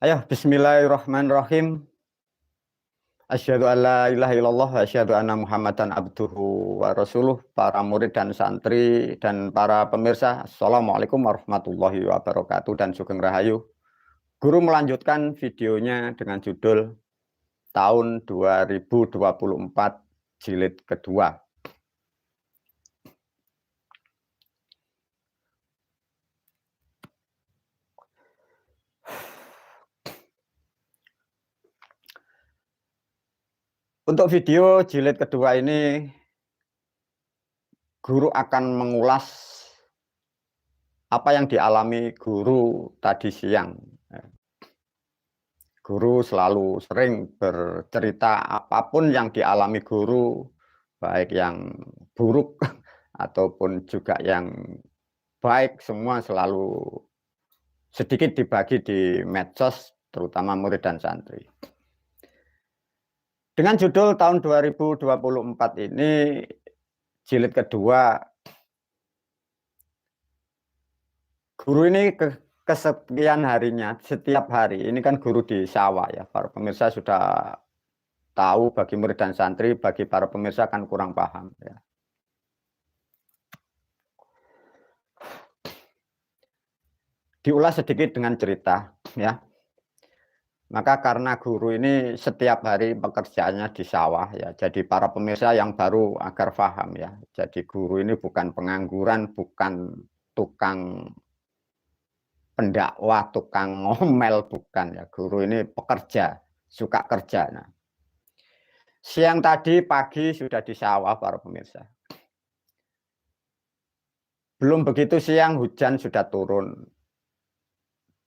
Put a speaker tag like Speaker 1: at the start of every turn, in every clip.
Speaker 1: Ayo, bismillahirrahmanirrahim. Asyhadu an la ilaha illallah wa asyhadu anna Muhammadan abduhu wa rasuluh. Para murid dan santri dan para pemirsa, Assalamualaikum warahmatullahi wabarakatuh dan sugeng rahayu. Guru melanjutkan videonya dengan judul tahun 2024 jilid kedua. Untuk video jilid kedua ini, guru akan mengulas apa yang dialami guru tadi siang. Guru selalu sering bercerita apapun yang dialami guru, baik yang buruk ataupun juga yang baik, semua selalu sedikit dibagi di medsos, terutama murid dan santri. Dengan judul tahun 2024 ini, jilid kedua, guru ini kesekian harinya, setiap hari, ini kan guru di sawah ya, para pemirsa sudah tahu, bagi murid dan santri, bagi para pemirsa kan kurang paham ya. Diulas sedikit dengan cerita ya. Maka karena guru ini setiap hari pekerjaannya di sawah ya, jadi para pemirsa yang baru agar paham ya. Jadi guru ini bukan pengangguran, bukan tukang pendakwah, tukang ngomel, bukan ya. Guru ini pekerja, suka kerja. Nah, siang tadi, pagi sudah di sawah para pemirsa. Belum begitu siang, hujan sudah turun.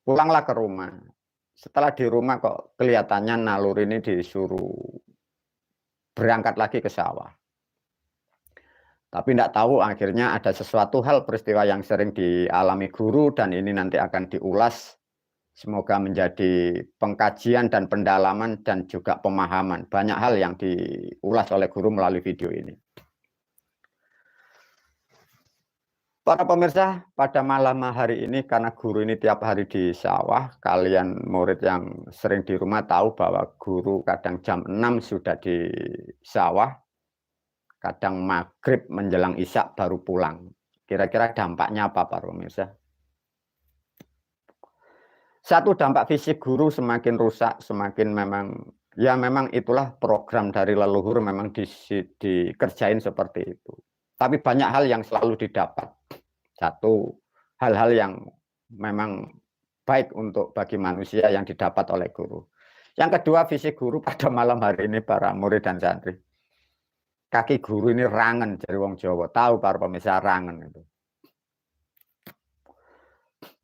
Speaker 1: Pulanglah ke rumah. Setelah di rumah kok kelihatannya nalur ini disuruh berangkat lagi ke sawah. Tapi tidak tahu akhirnya ada sesuatu hal peristiwa yang sering dialami guru dan ini nanti akan diulas. Semoga menjadi pengkajian dan pendalaman dan juga pemahaman. Banyak hal yang diulas oleh guru melalui video ini. Para pemirsa, pada malam hari ini karena guru ini tiap hari di sawah, kalian murid yang sering di rumah tahu bahwa guru kadang jam 6 sudah di sawah, kadang maghrib menjelang isya baru pulang. Kira-kira dampaknya apa para pemirsa? Satu, dampak fisik guru semakin rusak, semakin memang, ya memang itulah program dari leluhur memang dikerjain seperti itu. Tapi banyak hal yang selalu didapat. Satu, hal-hal yang memang baik untuk bagi manusia yang didapat oleh guru. Yang kedua, fisik guru pada malam hari ini para murid dan santri. Kaki guru ini rangen, dari wong Jawa. Tahu para pemirsa rangen itu.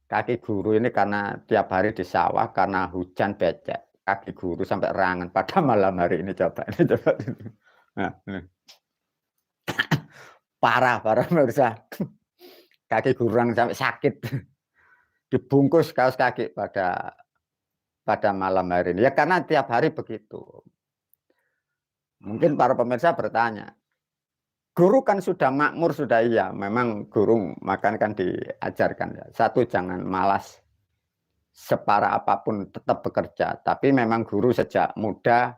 Speaker 1: Kaki guru ini karena tiap hari di sawah, karena hujan becek. Kaki guru sampai rangen pada malam hari ini. Coba ini, coba. Nah, ini. Parah para pemirsa. Kaki guru rangen sampai sakit. Dibungkus kaos kaki pada malam hari ini. Ya karena tiap hari begitu. Mungkin para pemirsa bertanya, guru kan sudah makmur, sudah iya. Memang guru makan kan diajarkan ya. Satu, jangan malas. Separah apapun tetap bekerja. Tapi memang guru sejak muda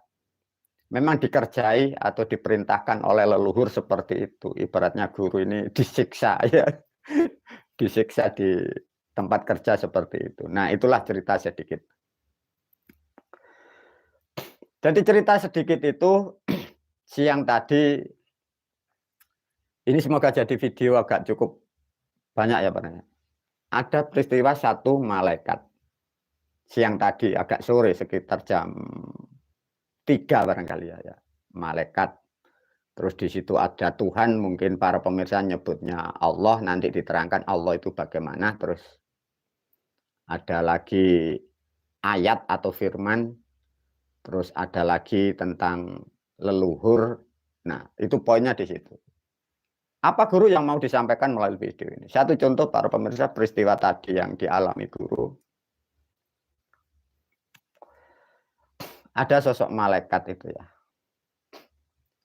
Speaker 1: memang dikerjai atau diperintahkan oleh leluhur seperti itu. Ibaratnya guru ini disiksa ya. Disiksa di tempat kerja seperti itu. Nah, itulah cerita sedikit. Jadi cerita sedikit itu siang tadi, ini semoga jadi video agak cukup banyak ya Pak. Ada peristiwa satu malaikat. Siang tadi agak sore sekitar jam 3 barangkali ya. Malaikat. Terus di situ ada Tuhan, mungkin para pemirsa nyebutnya Allah, nanti diterangkan Allah itu bagaimana. Terus ada lagi ayat atau firman, terus ada lagi tentang leluhur. Nah, itu poinnya di situ. Apa guru yang mau disampaikan melalui video ini? Satu contoh para pemirsa peristiwa tadi yang dialami guru. Ada sosok malaikat itu ya.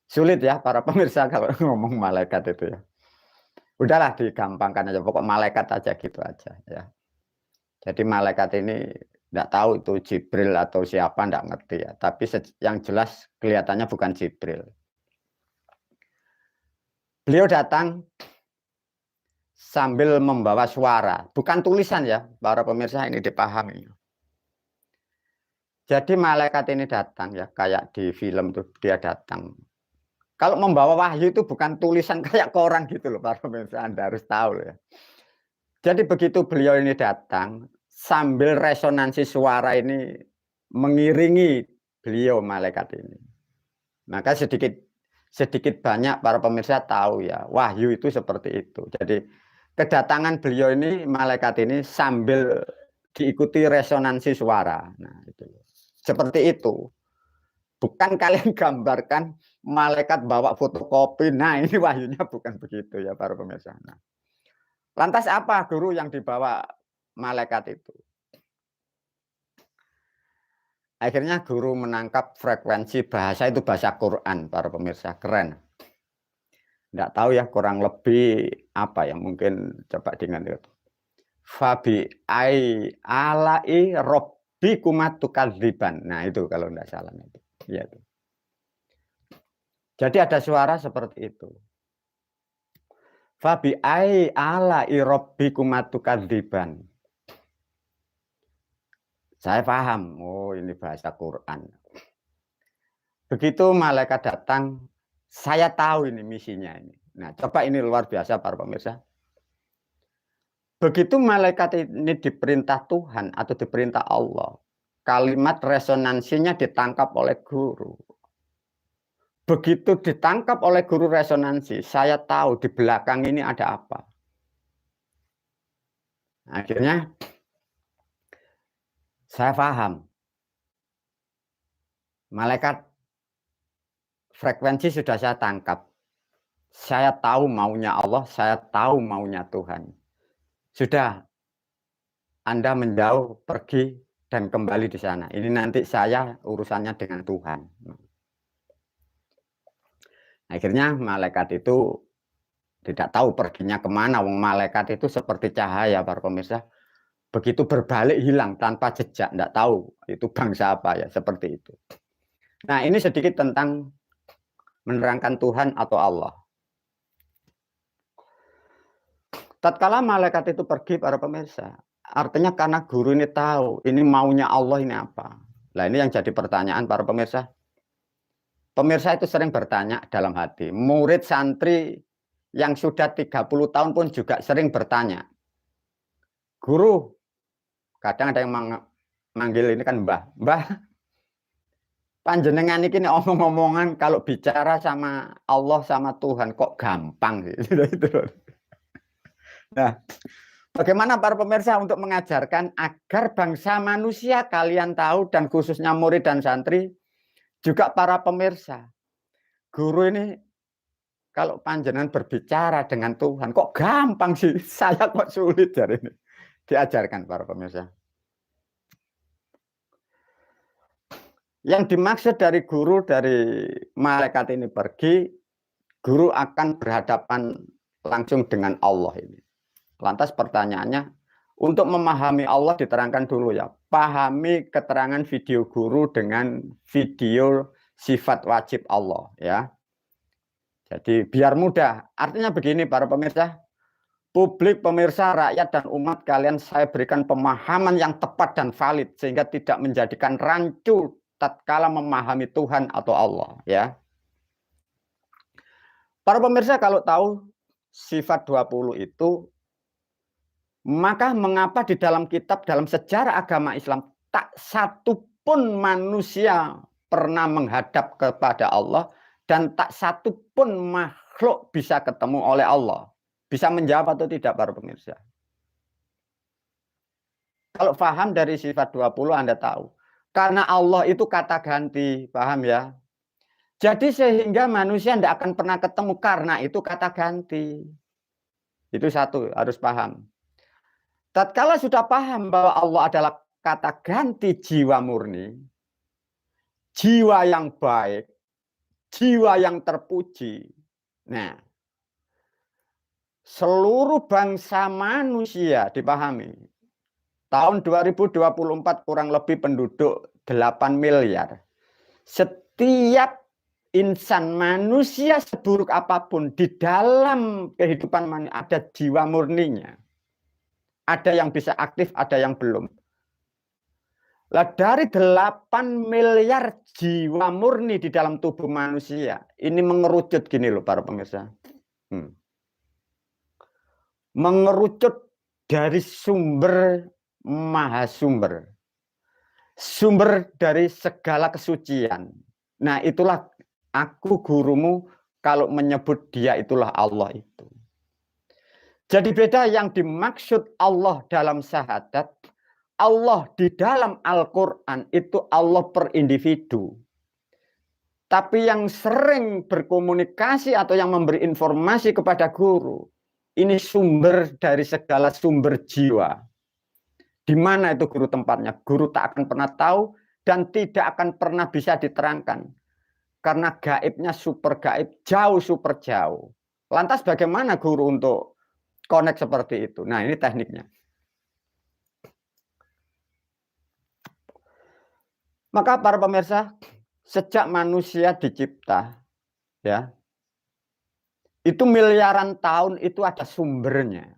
Speaker 1: Sulit ya para pemirsa kalau ngomong malaikat itu ya. Udahlah digampangkan aja, pokok malaikat aja gitu aja ya. Jadi malaikat ini Tidak tahu itu Jibril atau siapa, tidak ngerti ya. Tapi yang jelas kelihatannya bukan Jibril. Beliau datang sambil membawa suara, bukan tulisan ya, para pemirsa, ini dipahami. Jadi malaikat ini datang ya, kayak di film tuh dia datang. Kalau membawa wahyu itu bukan tulisan kayak koran gitu loh, para pemirsa, Anda harus tahu ya. Jadi begitu beliau ini datang, sambil resonansi suara ini mengiringi beliau malaikat ini. Maka sedikit banyak para pemirsa tahu ya, wahyu itu seperti itu. Jadi kedatangan beliau ini, malaikat ini sambil diikuti resonansi suara. Nah, itu. Seperti itu. Bukan kalian gambarkan malaikat bawa fotokopi. Nah, ini wahyunya bukan begitu ya para pemirsa. Nah, lantas apa guru yang dibawa malaikat itu? Akhirnya guru menangkap frekuensi bahasa itu, bahasa Quran, para pemirsa. Keren. Tidak tahu ya, kurang lebih apa ya, mungkin coba dengan itu. Fabi ai alai robbi kumatukadziban. Nah itu kalau tidak salah itu. Ya, itu. Jadi ada suara seperti itu. Fabi ai alai robbi kumatukadziban. Saya paham. Oh ini bahasa Quran. Begitu malaikat datang, saya tahu ini misinya ini. Nah coba ini luar biasa para pemirsa. Begitu malaikat ini diperintah Tuhan atau diperintah Allah, kalimat resonansinya ditangkap oleh guru. Begitu ditangkap oleh guru resonansi, saya tahu di belakang ini ada apa. Akhirnya saya paham. Malaikat frekuensi sudah saya tangkap. Saya tahu maunya Allah, saya tahu maunya Tuhan. Sudah, Anda menjauh, pergi, dan kembali di sana. Ini nanti saya urusannya dengan Tuhan. Akhirnya malaikat itu tidak tahu perginya kemana. Wong malaikat itu seperti cahaya, para pemirsa. Begitu berbalik hilang tanpa jejak, tidak tahu itu bangsa apa ya, seperti itu. Nah ini sedikit tentang menerangkan Tuhan atau Allah. Tatkala malaikat itu pergi, para pemirsa, artinya karena guru ini tahu ini maunya Allah ini apa. Nah ini yang jadi pertanyaan para pemirsa. Pemirsa itu sering bertanya dalam hati. Murid santri yang sudah 30 tahun pun juga sering bertanya. Guru, kadang ada yang manggil ini kan mbah. Mbah, panjenengan ini omong-omongan kalau bicara sama Allah sama Tuhan kok gampang sih. Nah, bagaimana para pemirsa untuk mengajarkan agar bangsa manusia kalian tahu dan khususnya murid dan santri juga para pemirsa. Guru ini kalau panjenengan berbicara dengan Tuhan kok gampang sih, saya kok sulit dari ini. Diajarkan para pemirsa. Yang dimaksud dari guru, dari malaikat ini pergi, guru akan berhadapan langsung dengan Allah ini. Lantas pertanyaannya, untuk memahami Allah diterangkan dulu ya. Pahami keterangan video guru dengan video sifat wajib Allah ya. Jadi biar mudah. Artinya begini para pemirsa, publik, pemirsa, rakyat dan umat kalian saya berikan pemahaman yang tepat dan valid sehingga tidak menjadikan rancu tatkala memahami Tuhan atau Allah ya. Para pemirsa kalau tahu sifat 20 itu, maka mengapa di dalam kitab, dalam sejarah agama Islam, tak satu pun manusia pernah menghadap kepada Allah dan tak satu pun makhluk bisa ketemu oleh Allah? Bisa menjawab atau tidak para pemirsa? Kalau paham dari sifat 20 Anda tahu. Karena Allah itu kata ganti, paham ya? Jadi sehingga manusia tidak akan pernah ketemu karena itu kata ganti. Itu satu, harus paham. Tatkala sudah paham bahwa Allah adalah kata ganti jiwa murni, jiwa yang baik, jiwa yang terpuji. Nah, seluruh bangsa manusia dipahami. tahun 2024 kurang lebih penduduk 8 miliar. Setiap insan manusia seburuk apapun di dalam kehidupan manusia ada jiwa murninya. Ada yang bisa aktif, ada yang belum. Lah dari 8 miliar jiwa murni di dalam tubuh manusia, ini mengerucut gini loh para pemirsa. Mengerucut dari sumber maha sumber. Sumber dari segala kesucian. Nah itulah aku gurumu kalau menyebut dia itulah Allah itu. Jadi beda yang dimaksud Allah dalam syahadat. Allah di dalam Al-Quran itu Allah per individu. Tapi yang sering berkomunikasi atau yang memberi informasi kepada guru, ini sumber dari segala sumber jiwa. Di mana itu guru tempatnya? Guru tak akan pernah tahu dan tidak akan pernah bisa diterangkan. Karena gaibnya super gaib, jauh super jauh. Lantas bagaimana guru untuk connect seperti itu? Nah ini tekniknya. Maka para pemirsa, sejak manusia dicipta, ya, itu miliaran tahun itu ada sumbernya.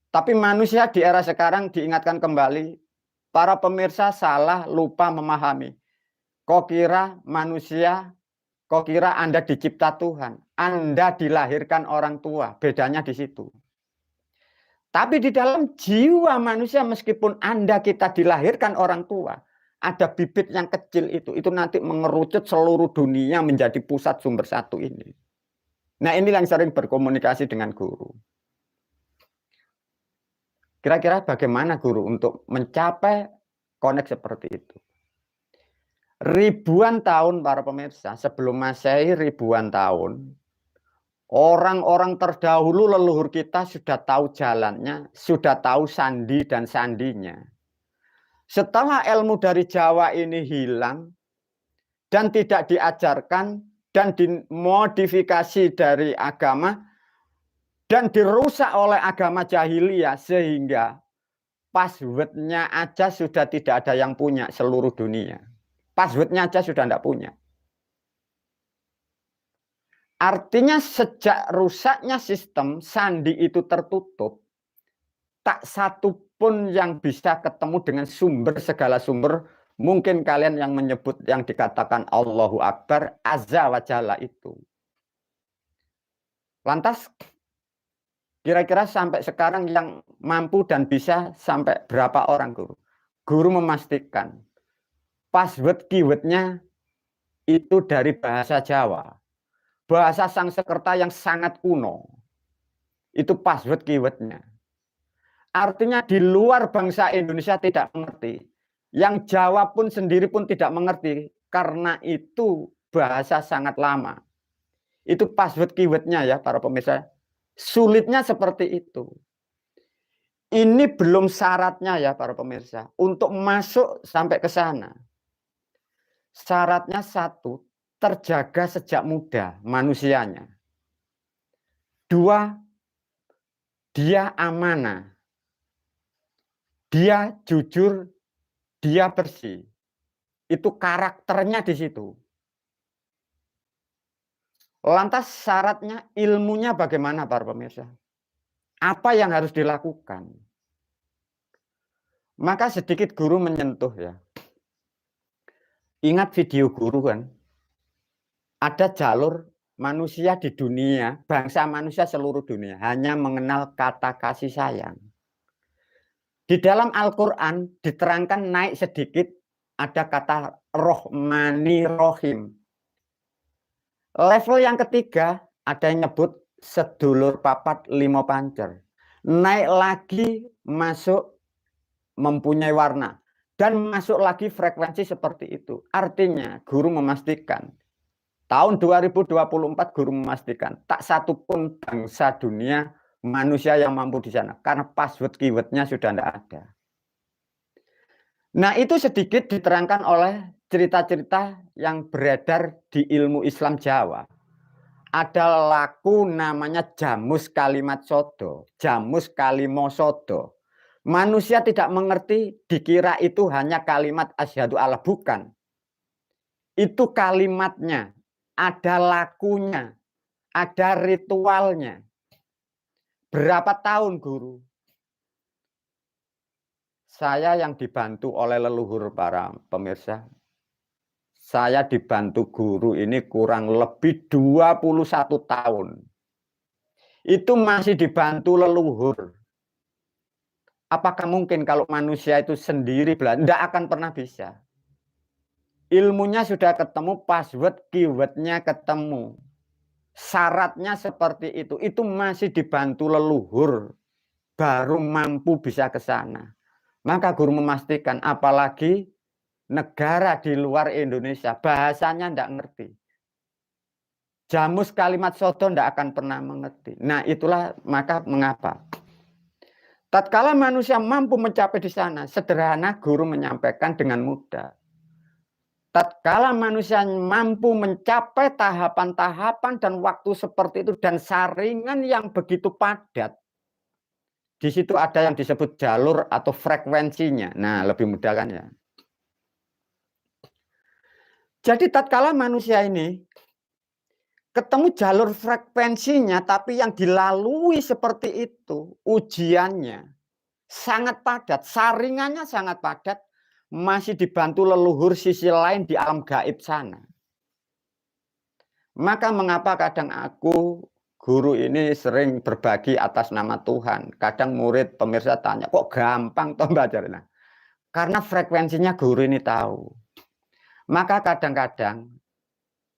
Speaker 1: Tapi manusia di era sekarang diingatkan kembali, para pemirsa salah, lupa memahami. Kok kira manusia, kok kira Anda dicipta Tuhan, Anda dilahirkan orang tua, bedanya di situ. Tapi di dalam jiwa manusia meskipun Anda kita dilahirkan orang tua, ada bibit yang kecil itu nanti mengerucut seluruh dunia menjadi pusat sumber satu ini. Nah ini yang sering berkomunikasi dengan guru. Kira-kira bagaimana guru untuk mencapai connect seperti itu? Ribuan tahun para pemirsa, sebelum Masehi ribuan tahun, orang-orang terdahulu leluhur kita sudah tahu jalannya, sudah tahu sandi dan sandinya. Setelah ilmu dari Jawa ini hilang dan tidak diajarkan dan dimodifikasi dari agama dan dirusak oleh agama jahiliyah sehingga passwordnya aja sudah tidak ada yang punya seluruh dunia. Passwordnya aja sudah tidak punya. Artinya sejak rusaknya sistem sandi itu tertutup, tak satu pun yang bisa ketemu dengan sumber segala sumber. Mungkin kalian yang menyebut yang dikatakan Allahu Akbar, Azza wa Jalla itu. Lantas kira-kira sampai sekarang yang mampu dan bisa sampai berapa orang guru? Guru memastikan password keywordnya itu dari bahasa Jawa. Bahasa Sangsekerta yang sangat kuno. Itu password keywordnya. Artinya di luar bangsa Indonesia tidak mengerti. Yang Jawa pun sendiri pun tidak mengerti. Karena itu bahasa sangat lama. Itu password keywordnya ya para pemirsa. Sulitnya seperti itu. Ini belum syaratnya ya para pemirsa. Untuk masuk sampai ke sana. Syaratnya satu, terjaga sejak muda manusianya. Dua, dia amanah. Dia jujur, dia bersih. Itu karakternya di situ. Lantas syaratnya ilmunya bagaimana para pemirsa? Apa yang harus dilakukan? Maka sedikit guru menyentuh ya. Ingat video guru kan? Ada jalur manusia di dunia, bangsa manusia seluruh dunia hanya mengenal kata kasih sayang. Di dalam Al-Quran diterangkan naik sedikit ada kata Rohmani Rohim. Level yang ketiga ada yang nyebut sedulur papat limo pancer. Naik lagi masuk mempunyai warna. Dan masuk lagi frekuensi seperti itu. Artinya guru memastikan. Tahun 2024 guru memastikan. Tak satu pun bangsa dunia manusia yang mampu di sana. Karena password keywordnya sudah tidak ada. Nah itu sedikit diterangkan oleh cerita-cerita yang beredar di ilmu Islam Jawa. Ada laku namanya Jamus Kalimat Sodo. Jamus Kalimo Sodo. Manusia tidak mengerti, dikira itu hanya kalimat asyhadu alla, bukan. Itu kalimatnya, ada lakunya, ada ritualnya. Berapa tahun guru? Saya yang dibantu oleh leluhur para pemirsa, saya dibantu guru ini kurang lebih 21 tahun. Itu masih dibantu leluhur. Apakah mungkin kalau manusia itu sendiri belajar? Tidak akan pernah bisa. Ilmunya sudah ketemu, password, keywordnya ketemu. Syaratnya seperti itu masih dibantu leluhur. Baru mampu bisa ke sana. Maka guru memastikan, apalagi negara di luar Indonesia, bahasanya tidak ngerti. Jamus kalimat soto tidak akan pernah mengerti. Nah itulah maka mengapa. Tatkala manusia mampu mencapai di sana, sederhana guru menyampaikan dengan mudah. Tatkala manusia mampu mencapai tahapan-tahapan dan waktu seperti itu dan saringan yang begitu padat, di situ ada yang disebut jalur atau frekuensinya. Nah, lebih mudah kan ya. Jadi tatkala manusia ini ketemu jalur frekuensinya, tapi yang dilalui seperti itu, ujiannya sangat padat, saringannya sangat padat, masih dibantu leluhur sisi lain di alam gaib sana. Maka mengapa kadang aku, guru ini sering berbagi atas nama Tuhan. Kadang murid pemirsa tanya, kok gampang toh belajar? Nah, karena frekuensinya guru ini tahu. Maka kadang-kadang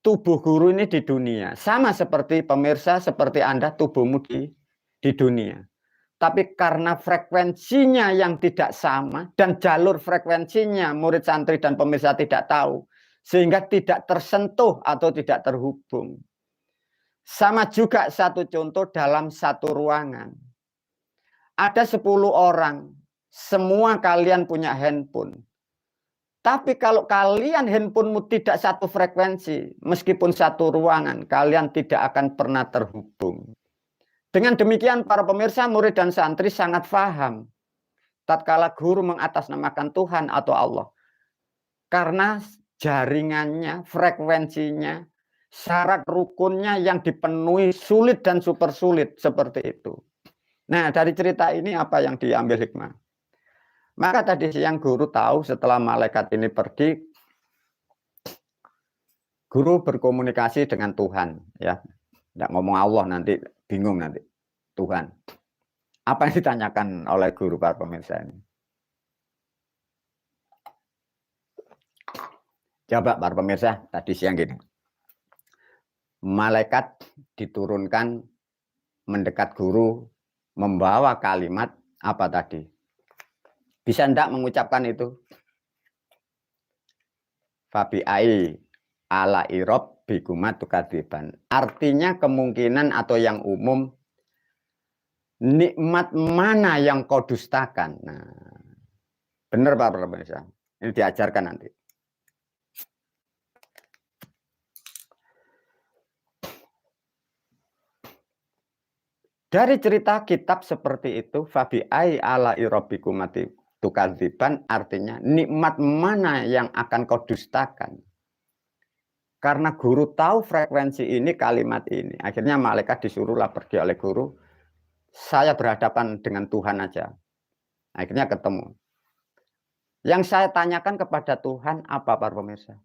Speaker 1: tubuh guru ini di dunia sama seperti pemirsa, seperti Anda, tubuhmu di dunia. Tapi karena frekuensinya yang tidak sama dan jalur frekuensinya murid santri dan pemirsa tidak tahu, sehingga tidak tersentuh atau tidak terhubung. Sama juga satu contoh dalam satu ruangan. Ada 10 orang, semua kalian punya handphone. Tapi kalau kalian handphonemu tidak satu frekuensi, meskipun satu ruangan, kalian tidak akan pernah terhubung. Dengan demikian para pemirsa, murid dan santri sangat paham. Tatkala guru mengatasnamakan Tuhan atau Allah. Karena jaringannya, frekuensinya, syarat rukunnya yang dipenuhi sulit dan super sulit seperti itu. Nah, dari cerita ini apa yang diambil hikmah? Maka tadi siang guru tahu setelah malaikat ini pergi, guru berkomunikasi dengan Tuhan, ya. Tidak ngomong Allah nanti bingung nanti. Tuhan. Apa yang ditanyakan oleh guru para pemirsa ini? Coba para pemirsa, tadi siang gini. Malaikat diturunkan mendekat guru membawa kalimat apa tadi? Bisa enggak mengucapkan itu? Fabi'ai ala irob bikumat tukadiban. Artinya kemungkinan atau yang umum, nikmat mana yang kau dustakan. Nah, benar Pak Pemirsa. Ini diajarkan nanti. Dari cerita kitab seperti itu, fabi'ai ala irob bikumat tukadziban, artinya nikmat mana yang akan kau dustakan. Karena guru tahu frekuensi ini, kalimat ini. Akhirnya malaikat disuruhlah pergi oleh guru. Saya berhadapan dengan Tuhan aja. Akhirnya ketemu. Yang saya tanyakan kepada Tuhan apa para pemirsa?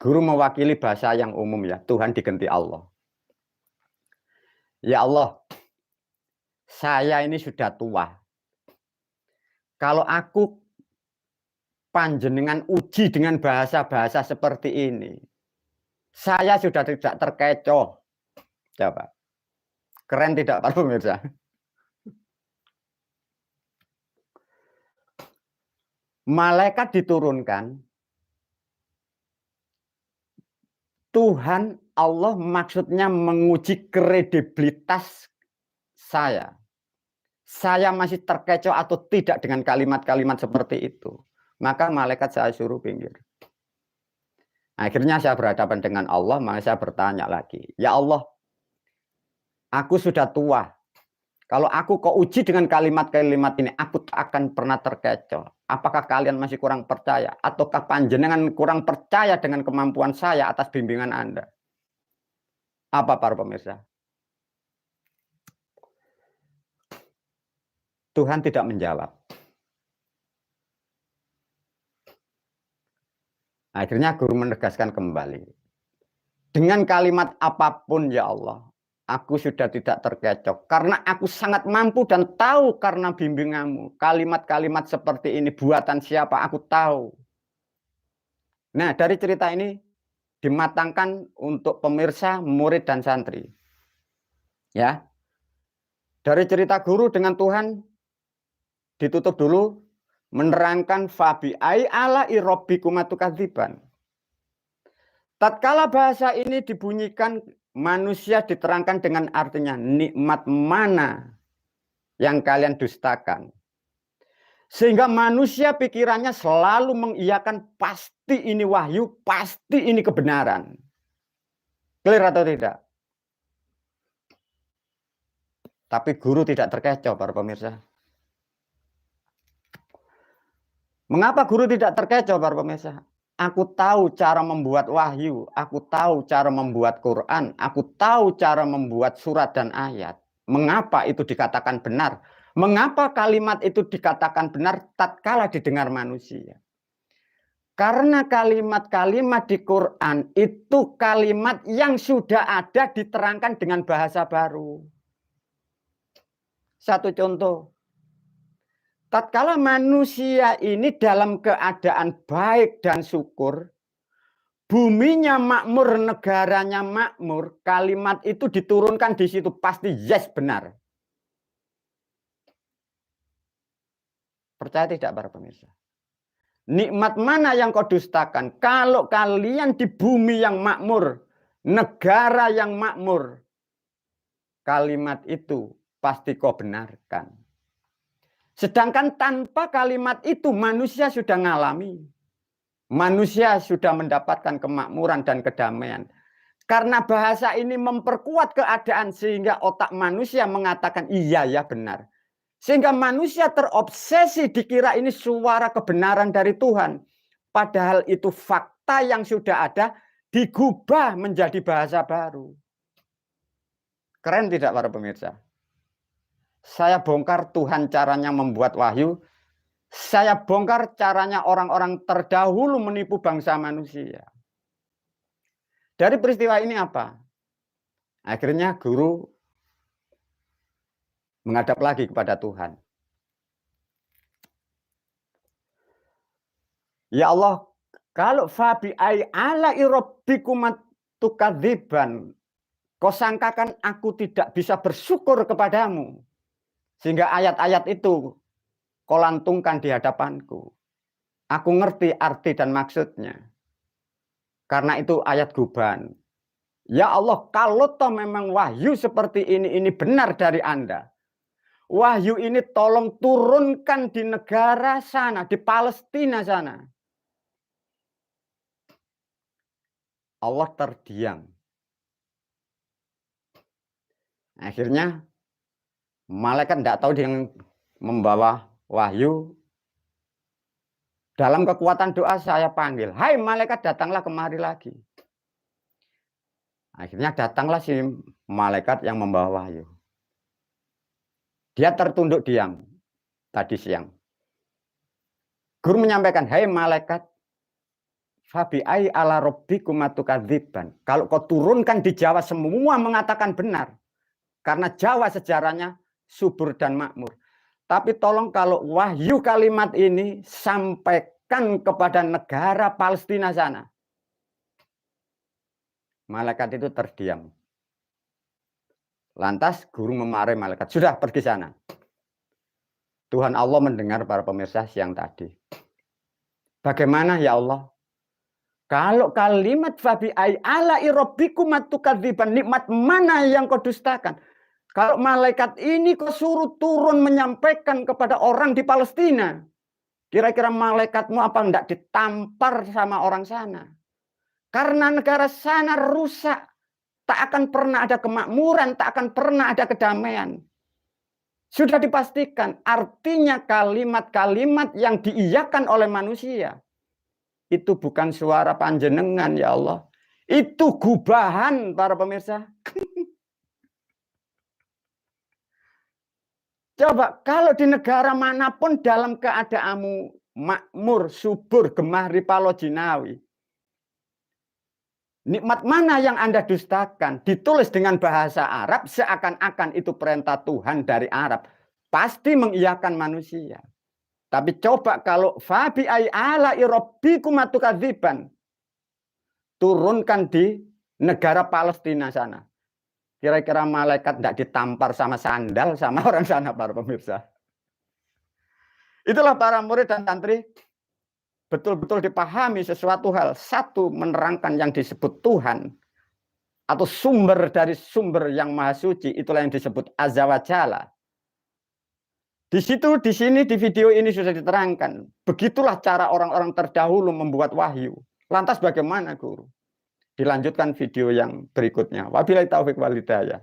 Speaker 1: Guru mewakili bahasa yang umum ya. Tuhan diganti Allah. Ya Allah, saya ini sudah tua. Kalau aku panjenengan uji dengan bahasa-bahasa seperti ini, saya sudah tidak terkecoh. Coba. Keren tidak Pak pemirsa? Malaikat diturunkan. Tuhan Allah maksudnya menguji kredibilitas saya. Saya masih terkecoh atau tidak dengan kalimat-kalimat seperti itu. Maka malaikat saya suruh pinggir. Akhirnya saya berhadapan dengan Allah, maka saya bertanya lagi. Ya Allah, aku sudah tua. Kalau aku kok uji dengan kalimat-kalimat ini, aku tak akan pernah terkecoh. Apakah kalian masih kurang percaya? Ataukah panjenengan kurang percaya dengan kemampuan saya atas bimbingan Anda? Apa para pemirsa? Tuhan tidak menjawab. Akhirnya guru menegaskan kembali. Dengan kalimat apapun ya Allah, aku sudah tidak terkecoh. Karena aku sangat mampu dan tahu karena bimbinganmu. Kalimat-kalimat seperti ini buatan siapa aku tahu. Nah, dari cerita ini dimatangkan untuk pemirsa, murid, dan santri. Ya, dari cerita guru dengan Tuhan ditutup dulu menerangkan fabi ai ala irobbikumatukadziban. Tatkala bahasa ini dibunyikan, manusia diterangkan dengan artinya nikmat mana yang kalian dustakan. Sehingga manusia pikirannya selalu mengiyakan pasti ini wahyu, pasti ini kebenaran. Clear atau tidak? Tapi guru tidak terkecoh para pemirsa. Mengapa guru tidak terkecoh para pemirsa? Aku tahu cara membuat wahyu, aku tahu cara membuat Quran, aku tahu cara membuat surat dan ayat. Mengapa itu dikatakan benar? Mengapa kalimat itu dikatakan benar tatkala didengar manusia? Karena kalimat-kalimat di Quran itu kalimat yang sudah ada diterangkan dengan bahasa baru. Satu contoh. Tatkala manusia ini dalam keadaan baik dan syukur, buminya makmur, negaranya makmur, kalimat itu diturunkan di situ pasti yes benar. Percaya tidak para pemirsa? Nikmat mana yang kau dustakan? Kalau kalian di bumi yang makmur, negara yang makmur, kalimat itu pasti kau benarkan. Sedangkan tanpa kalimat itu manusia sudah ngalami. Manusia sudah mendapatkan kemakmuran dan kedamaian. Karena bahasa ini memperkuat keadaan sehingga otak manusia mengatakan iya ya benar. Sehingga manusia terobsesi dikira ini suara kebenaran dari Tuhan. Padahal itu fakta yang sudah ada digubah menjadi bahasa baru. Keren tidak para pemirsa? Saya bongkar Tuhan caranya membuat wahyu. Saya bongkar caranya orang-orang terdahulu menipu bangsa manusia. Dari peristiwa ini apa? Akhirnya guru menghadap lagi kepada Tuhan. Ya Allah, kalau fabi ai ala irabbikumatukadzziban, kau sangkakan aku tidak bisa bersyukur kepadamu. Sehingga ayat-ayat itu kau lantungkan di hadapanku. Aku ngerti arti dan maksudnya. Karena itu ayat guban. Ya Allah, kalau toh memang wahyu seperti ini benar dari Anda. Wahyu ini tolong turunkan di negara sana, di Palestina sana. Allah terdiam. Akhirnya malaikat tidak tahu dia yang membawa wahyu. Dalam kekuatan doa saya panggil, hai malaikat datanglah kemari lagi. Akhirnya datanglah si malaikat yang membawa wahyu. Dia tertunduk diam tadi siang. Guru menyampaikan, hai malaikat, fabi ai ala rabbikumatukadzziban. Kalau kau turunkan di Jawa semua mengatakan benar. Karena Jawa sejarahnya subur dan makmur. Tapi tolong kalau wahyu kalimat ini sampaikan kepada negara Palestina sana. Malaikat itu terdiam. Lantas guru memarahi malaikat. Sudah pergi sana. Tuhan Allah mendengar para pemirsa siang tadi. Bagaimana ya Allah? Kalau kalimat fabi ai ala irabbikumatukadzziban, nikmat mana yang kau dustakan? Kalau malaikat ini kau suruh turun menyampaikan kepada orang di Palestina. Kira-kira malaikatmu apa enggak ditampar sama orang sana? Karena negara sana rusak. Tak akan pernah ada kemakmuran, tak akan pernah ada kedamaian. Sudah dipastikan, artinya kalimat-kalimat yang diiyakan oleh manusia itu bukan suara panjenengan, ya Allah. Itu gubahan, para pemirsa. Coba kalau di negara manapun dalam keadaanmu makmur, subur, gemah ripalo jinawi, nikmat mana yang Anda dustakan? Ditulis dengan bahasa Arab, seakan-akan itu perintah Tuhan dari Arab. Pasti mengiyakan manusia. Tapi coba kalau fabi ai ala irabbikum atukadziban, turunkan di negara Palestina sana. Kira-kira malaikat tidak ditampar sama sandal sama orang sana, para pemirsa. Itulah para murid dan santri betul-betul dipahami sesuatu hal. Satu, menerangkan yang disebut Tuhan atau sumber dari sumber yang maha suci, itulah yang disebut Azza wa Jalla. Di situ, di sini, di video ini sudah diterangkan. Begitulah cara orang-orang terdahulu membuat wahyu. Lantas bagaimana, Guru? Dilanjutkan video yang berikutnya. Wabillahi taufiq wal hidayah.